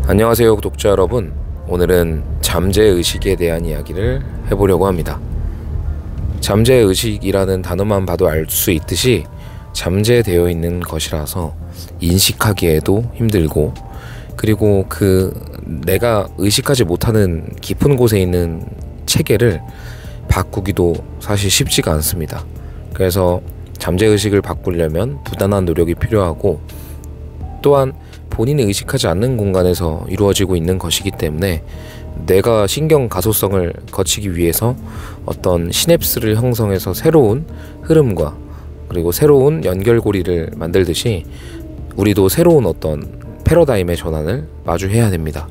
안녕하세요 구독자 여러분, 오늘은 잠재의식에 대한 이야기를 해보려고 합니다. 잠재의식이라는 단어만 봐도 알 수 있듯이 잠재되어 있는 것이라서 인식하기에도 힘들고, 그리고 내가 의식하지 못하는 깊은 곳에 있는 체계를 바꾸기도 사실 쉽지가 않습니다. 그래서 잠재의식을 바꾸려면 부단한 노력이 필요하고, 또한 본인이 의식하지 않는 공간에서 이루어지고 있는 것이기 때문에 뇌가 신경 가소성을 거치기 위해서 어떤 시냅스를 형성해서 새로운 흐름과 그리고 새로운 연결고리를 만들듯이 우리도 새로운 어떤 패러다임의 전환을 마주해야 됩니다.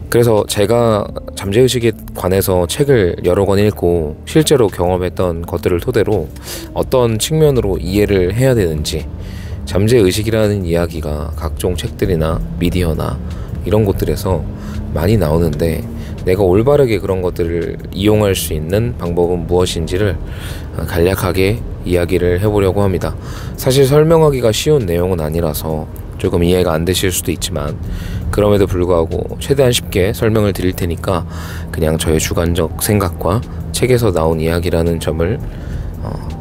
그래서 제가 잠재의식에 관해서 책을 여러 권 읽고 실제로 경험했던 것들을 토대로 어떤 측면으로 이해를 해야 되는지, 잠재의식이라는 이야기가 각종 책들이나 미디어나 이런 곳들에서 많이 나오는데, 내가 올바르게 그런 것들을 이용할 수 있는 방법은 무엇인지를 간략하게 이야기를 해보려고 합니다. 사실 설명하기가 쉬운 내용은 아니라서 조금 이해가 안 되실 수도 있지만, 그럼에도 불구하고 최대한 쉽게 설명을 드릴 테니까 그냥 저의 주관적 생각과 책에서 나온 이야기라는 점을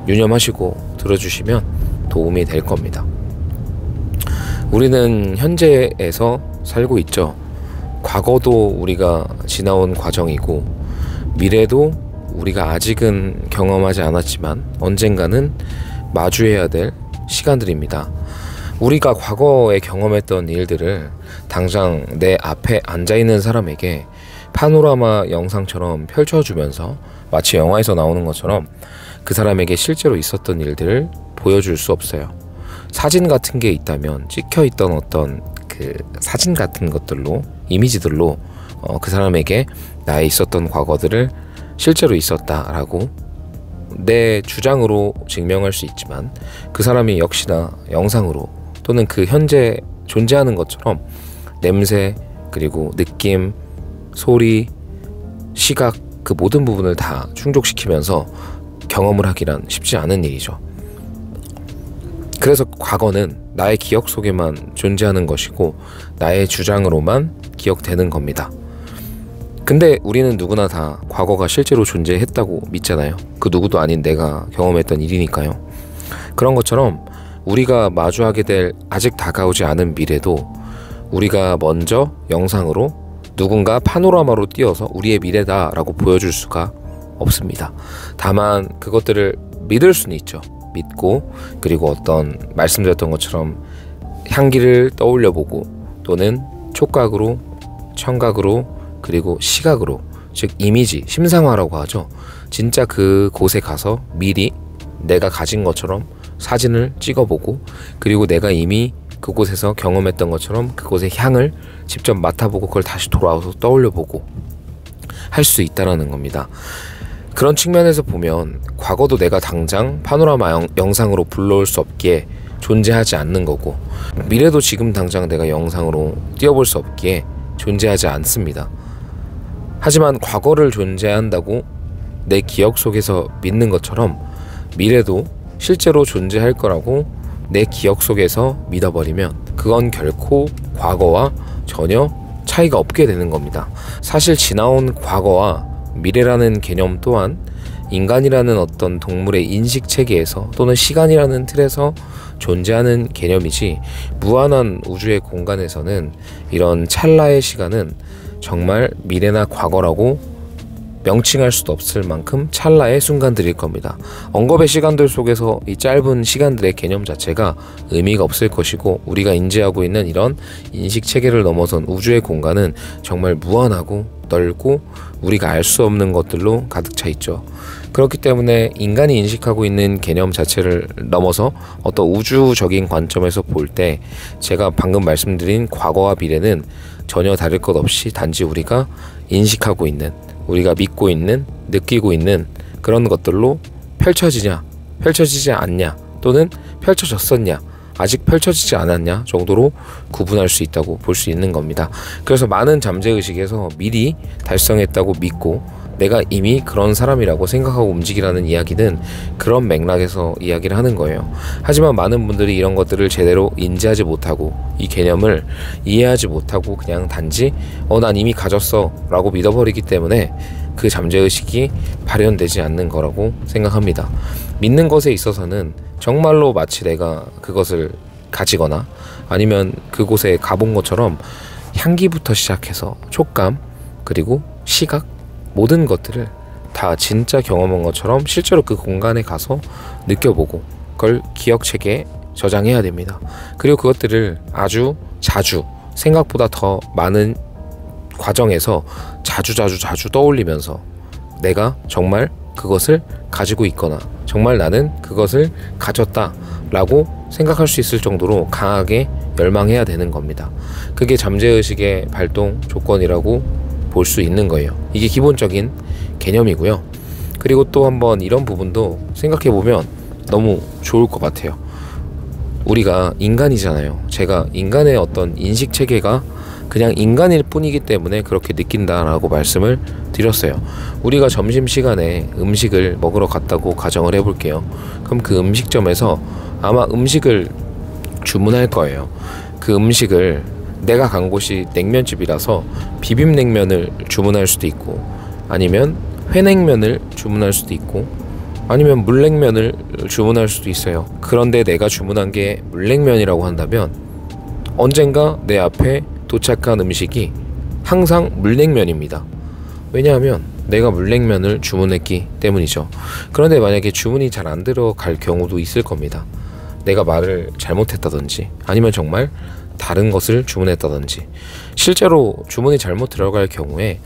유념하시고 들어주시면 도움이 될 겁니다. 우리는 현재에서 살고 있죠. 과거도 우리가 지나온 과정이고, 미래도 우리가 아직은 경험하지 않았지만 언젠가는 마주해야 될 시간들입니다. 우리가 과거에 경험했던 일들을 당장 내 앞에 앉아있는 사람에게 파노라마 영상처럼 펼쳐주면서 마치 영화에서 나오는 것처럼 그 사람에게 실제로 있었던 일들을 보여줄 수 없어요. 사진 같은 게 있다면 찍혀있던 어떤 그 사진 같은 것들로, 이미지들로 그 사람에게 나의 있었던 과거들을 실제로 있었다라고 내 주장으로 증명할 수 있지만, 그 사람이 역시나 영상으로 또는 그 현재 존재하는 것처럼 냄새, 그리고 느낌, 소리, 시각, 그 모든 부분을 다 충족시키면서 경험을 하기란 쉽지 않은 일이죠. 그래서 과거는 나의 기억 속에만 존재하는 것이고 나의 주장으로만 기억되는 겁니다. 근데 우리는 누구나 다 과거가 실제로 존재했다고 믿잖아요. 그 누구도 아닌 내가 경험했던 일이니까요. 그런 것처럼 우리가 마주하게 될 아직 다가오지 않은 미래도 우리가 먼저 영상으로 누군가 파노라마로 띄워서 우리의 미래다라고 보여줄 수가 없습니다. 다만 그것들을 믿을 수는 있죠. 믿고, 그리고 어떤 말씀드렸던 것처럼 향기를 떠올려보고, 또는 촉각으로, 청각으로, 그리고 시각으로, 즉 이미지, 심상화라고 하죠. 진짜 그곳에 가서 미리 내가 가진 것처럼 사진을 찍어보고, 그리고 내가 이미 그곳에서 경험했던 것처럼 그곳의 향을 직접 맡아보고 그걸 다시 돌아와서 떠올려보고 할 수 있다는 겁니다. 그런 측면에서 보면 과거도 내가 당장 파노라마 영상으로 불러올 수 없기에 존재하지 않는 거고, 미래도 지금 당장 내가 영상으로 띄워볼 수 없기에 존재하지 않습니다. 하지만 과거를 존재한다고 내 기억 속에서 믿는 것처럼 미래도 실제로 존재할 거라고 내 기억 속에서 믿어버리면 그건 결코 과거와 전혀 차이가 없게 되는 겁니다. 사실 지나온 과거와 미래라는 개념 또한 인간이라는 어떤 동물의 인식 체계에서 또는 시간이라는 틀에서 존재하는 개념이지, 무한한 우주의 공간에서는 이런 찰나의 시간은 정말 미래나 과거라고 명칭할 수도 없을 만큼 찰나의 순간들일 겁니다. 언급의 시간들 속에서 이 짧은 시간들의 개념 자체가 의미가 없을 것이고, 우리가 인지하고 있는 이런 인식 체계를 넘어선 우주의 공간은 정말 무한하고 넓고 우리가 알 수 없는 것들로 가득 차 있죠. 그렇기 때문에 인간이 인식하고 있는 개념 자체를 넘어서 어떤 우주적인 관점에서 볼 때 제가 방금 말씀드린 과거와 미래는 전혀 다를 것 없이 단지 우리가 인식하고 있는, 우리가 믿고 있는, 느끼고 있는 그런 것들로 펼쳐지냐, 펼쳐지지 않냐, 또는 펼쳐졌었냐, 아직 펼쳐지지 않았냐 정도로 구분할 수 있다고 볼 수 있는 겁니다. 그래서 많은 잠재의식에서 미리 달성했다고 믿고 내가 이미 그런 사람이라고 생각하고 움직이라는 이야기는 그런 맥락에서 이야기를 하는 거예요. 하지만 많은 분들이 이런 것들을 제대로 인지하지 못하고 이 개념을 이해하지 못하고 그냥 단지 난 이미 가졌어 라고 믿어버리기 때문에 그 잠재의식이 발현되지 않는 거라고 생각합니다. 믿는 것에 있어서는 정말로 마치 내가 그것을 가지거나 아니면 그곳에 가본 것처럼 향기부터 시작해서 촉감 그리고 시각 모든 것들을 다 진짜 경험한 것처럼 실제로 그 공간에 가서 느껴보고 그걸 기억체계에 저장해야 됩니다. 그리고 그것들을 아주 자주 생각보다 더 많은 과정에서 자주 떠올리면서 내가 정말 그것을 가지고 있거나 정말 나는 그것을 가졌다 라고 생각할 수 있을 정도로 강하게 열망해야 되는 겁니다. 그게 잠재의식의 발동 조건이라고 볼 수 있는 거예요. 이게 기본적인 개념이고요. 그리고 또 한번 이런 부분도 생각해보면 너무 좋을 것 같아요. 우리가 인간이잖아요. 제가 인간의 어떤 인식체계가 그냥 인간일 뿐이기 때문에 그렇게 느낀다라고 말씀을 드렸어요. 우리가 점심시간에 음식을 먹으러 갔다고 가정을 해볼게요. 그럼 그 음식점에서 아마 음식을 주문할 거예요. 그 음식을 내가 간 곳이 냉면집이라서 비빔냉면을 주문할 수도 있고 아니면 회냉면을 주문할 수도 있고 아니면 물냉면을 주문할 수도 있어요. 그런데 내가 주문한 게 물냉면이라고 한다면 언젠가 내 앞에 도착한 음식이 항상 물냉면입니다. 왜냐하면 내가 물냉면을 주문했기 때문이죠. 그런데 만약에 주문이 잘 안 들어갈 경우도 있을 겁니다. 내가 말을 잘못했다든지 아니면 정말 다른 것을 주문했다든지 실제로 주문이 잘못 들어갈 경우에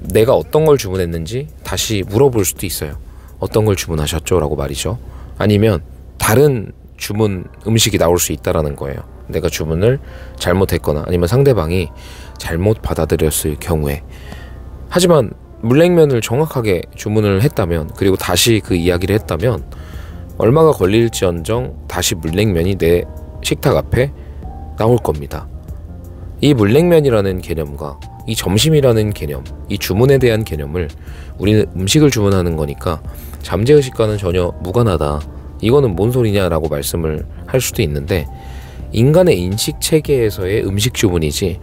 내가 어떤 걸 주문했는지 다시 물어볼 수도 있어요. 어떤 걸 주문하셨죠? 라고 말이죠. 아니면 다른 주문 음식이 나올 수 있다라는 거예요. 내가 주문을 잘못했거나 아니면 상대방이 잘못 받아들였을 경우에. 하지만 물냉면을 정확하게 주문을 했다면 그리고 다시 그 이야기를 했다면 얼마가 걸릴지언정 다시 물냉면이 내 식탁 앞에 나올 겁니다. 이 물냉면이라는 개념과 이 점심이라는 개념, 이 주문에 대한 개념을 우리는 음식을 주문하는 거니까 잠재의식과는 전혀 무관하다. 이거는 뭔 소리냐라고 말씀을 할 수도 있는데 인간의 인식체계에서의 음식 주문이지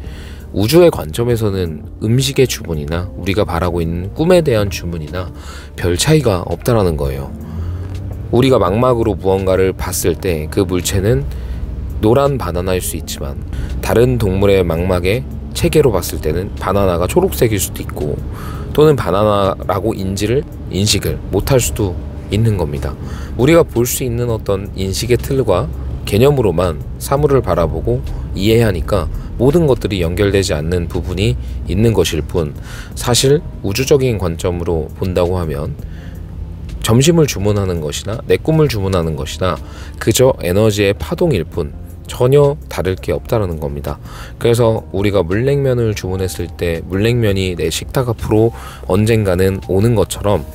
우주의 관점에서는 음식의 주문이나 우리가 바라고 있는 꿈에 대한 주문이나 별 차이가 없다라는 거예요. 우리가 망막으로 무언가를 봤을 때 그 물체는 노란 바나나일 수 있지만 다른 동물의 망막의 체계로 봤을 때는 바나나가 초록색일 수도 있고 또는 바나나라고 인식을 못할 수도 있는 겁니다. 우리가 볼 수 있는 어떤 인식의 틀과 개념으로만 사물을 바라보고 이해하니까 모든 것들이 연결되지 않는 부분이 있는 것일 뿐 사실 우주적인 관점으로 본다고 하면 점심을 주문하는 것이나 내 꿈을 주문하는 것이나 그저 에너지의 파동일 뿐 전혀 다를 게 없다는 겁니다. 그래서 우리가 물냉면을 주문했을 때 물냉면이 내 식탁 앞으로 언젠가는 오는 것처럼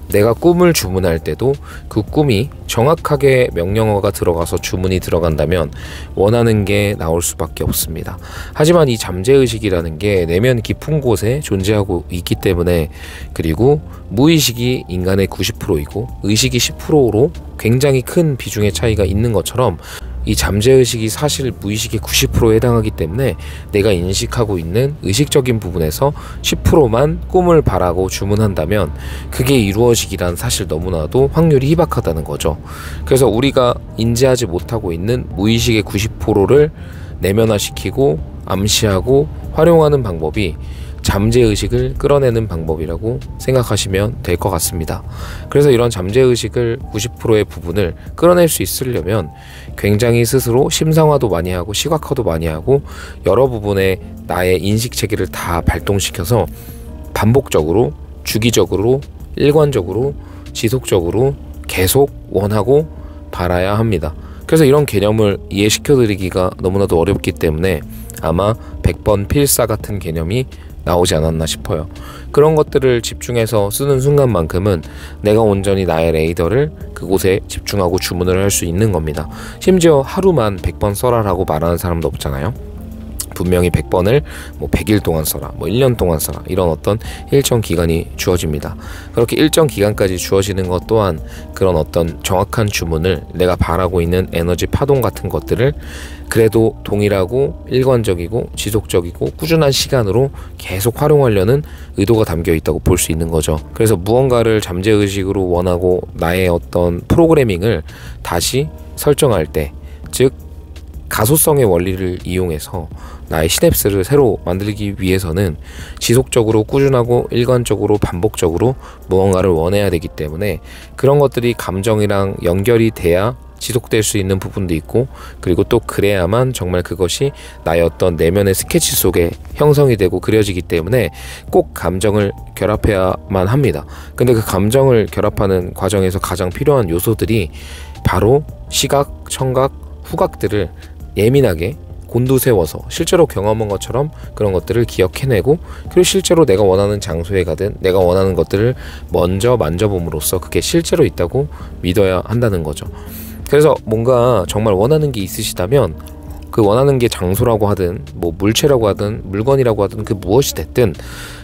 내가 꿈을 주문할 때도 그 꿈이 정확하게 명령어가 들어가서 주문이 들어간다면 원하는 게 나올 수밖에 없습니다. 하지만 이 잠재의식이라는 게 내면 깊은 곳에 존재하고 있기 때문에 그리고 무의식이 인간의 90%이고 의식이 10%로 굉장히 큰 비중의 차이가 있는 것처럼 이 잠재의식이 사실 무의식의 90%에 해당하기 때문에 내가 인식하고 있는 의식적인 부분에서 10%만 꿈을 바라고 주문한다면 그게 이루어지기란 사실 너무나도 확률이 희박하다는 거죠. 그래서 우리가 인지하지 못하고 있는 무의식의 90%를 내면화시키고 암시하고 활용하는 방법이 잠재의식을 끌어내는 방법이라고 생각하시면 될 것 같습니다. 그래서 이런 잠재의식을 90%의 부분을 끌어낼 수 있으려면 굉장히 스스로 심상화도 많이 하고 시각화도 많이 하고 여러 부분의 나의 인식체계를 다 발동시켜서 반복적으로 주기적으로 일관적으로 지속적으로 계속 원하고 바라야 합니다. 그래서 이런 개념을 이해시켜드리기가 너무나도 어렵기 때문에 아마 100번 필사 같은 개념이 나오지 않았나 싶어요. 그런 것들을 집중해서 쓰는 순간만큼은 내가 온전히 나의 레이더를 그곳에 집중하고 주문을 할 수 있는 겁니다. 심지어 하루만 100번 써라라고 말하는 사람도 없잖아요. 분명히 100번을 뭐 100일 동안 써라, 뭐 1년 동안 써라, 이런 어떤 일정 기간이 주어집니다. 그렇게 일정 기간까지 주어지는 것 또한 그런 어떤 정확한 주문을, 내가 바라고 있는 에너지 파동 같은 것들을 그래도 동일하고 일관적이고 지속적이고 꾸준한 시간으로 계속 활용하려는 의도가 담겨 있다고 볼 수 있는 거죠. 그래서 무언가를 잠재의식으로 원하고 나의 어떤 프로그래밍을 다시 설정할 때, 즉 가소성의 원리를 이용해서 나의 시냅스를 새로 만들기 위해서는 지속적으로 꾸준하고 일관적으로 반복적으로 무언가를 원해야 되기 때문에 그런 것들이 감정이랑 연결이 돼야 지속될 수 있는 부분도 있고, 그리고 또 그래야만 정말 그것이 나의 어떤 내면의 스케치 속에 형성이 되고 그려지기 때문에 꼭 감정을 결합해야만 합니다. 근데 그 감정을 결합하는 과정에서 가장 필요한 요소들이 바로 시각, 청각, 후각들을 예민하게 곤두세워서 실제로 경험한 것처럼 그런 것들을 기억해내고, 그리고 실제로 내가 원하는 장소에 가든 내가 원하는 것들을 먼저 만져봄으로써 그게 실제로 있다고 믿어야 한다는 거죠. 그래서 뭔가 정말 원하는 게 있으시다면 그 원하는 게 장소라고 하든 뭐 물체라고 하든 물건이라고 하든 그 무엇이 됐든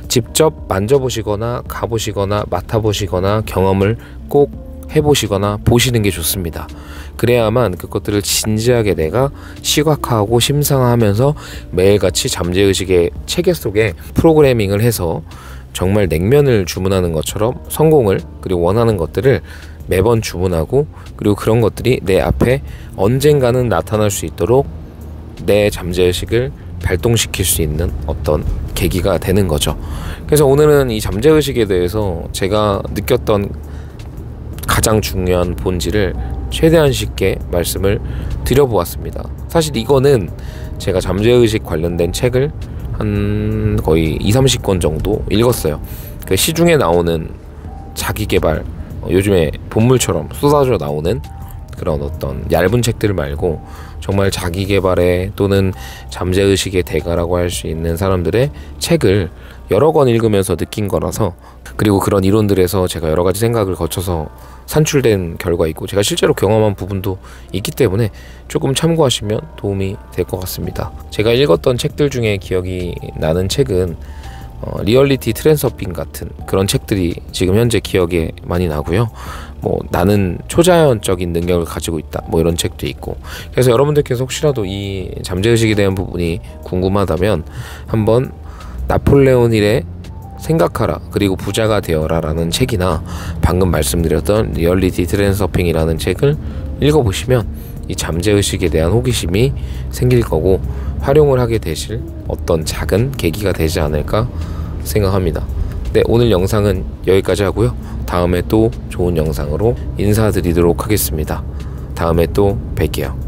직접 만져보시거나 가보시거나 맡아보시거나 경험을 꼭 해보시거나 보시는 게 좋습니다. 그래야만 그것들을 진지하게 내가 시각화하고 심상화하면서 매일같이 잠재의식의 체계 속에 프로그래밍을 해서 정말 냉면을 주문하는 것처럼 성공을, 그리고 원하는 것들을 매번 주문하고, 그리고 그런 것들이 내 앞에 언젠가는 나타날 수 있도록 내 잠재의식을 발동시킬 수 있는 어떤 계기가 되는 거죠. 그래서 오늘은 이 잠재의식에 대해서 제가 느꼈던 가장 중요한 본질을 최대한 쉽게 말씀을 드려보았습니다. 사실 이거는 제가 잠재의식 관련된 책을 한 거의 20-30권 정도 읽었어요. 그 시중에 나오는 자기계발, 요즘에 본물처럼 쏟아져 나오는 그런 어떤 얇은 책들 말고 정말 자기계발에 또는 잠재의식의 대가라고 할 수 있는 사람들의 책을 여러 권 읽으면서 느낀 거라서, 그리고 그런 이론들에서 제가 여러 가지 생각을 거쳐서 산출된 결과이고 제가 실제로 경험한 부분도 있기 때문에 조금 참고하시면 도움이 될 것 같습니다. 제가 읽었던 책들 중에 기억이 나는 책은 리얼리티 트랜서핑 같은 그런 책들이 지금 현재 기억에 많이 나고요. 뭐 나는 초자연적인 능력을 가지고 있다, 뭐 이런 책도 있고. 그래서 여러분들께서 혹시라도 이 잠재의식에 대한 부분이 궁금하다면 한번 나폴레온 힐의 생각하라 그리고 부자가 되어라 라는 책이나 방금 말씀드렸던 리얼리티 트랜서핑이라는 책을 읽어보시면 이 잠재의식에 대한 호기심이 생길 거고 활용을 하게 되실 어떤 작은 계기가 되지 않을까 생각합니다. 네, 오늘 영상은 여기까지 하고요. 다음에 또 좋은 영상으로 인사드리도록 하겠습니다. 다음에 또 뵐게요.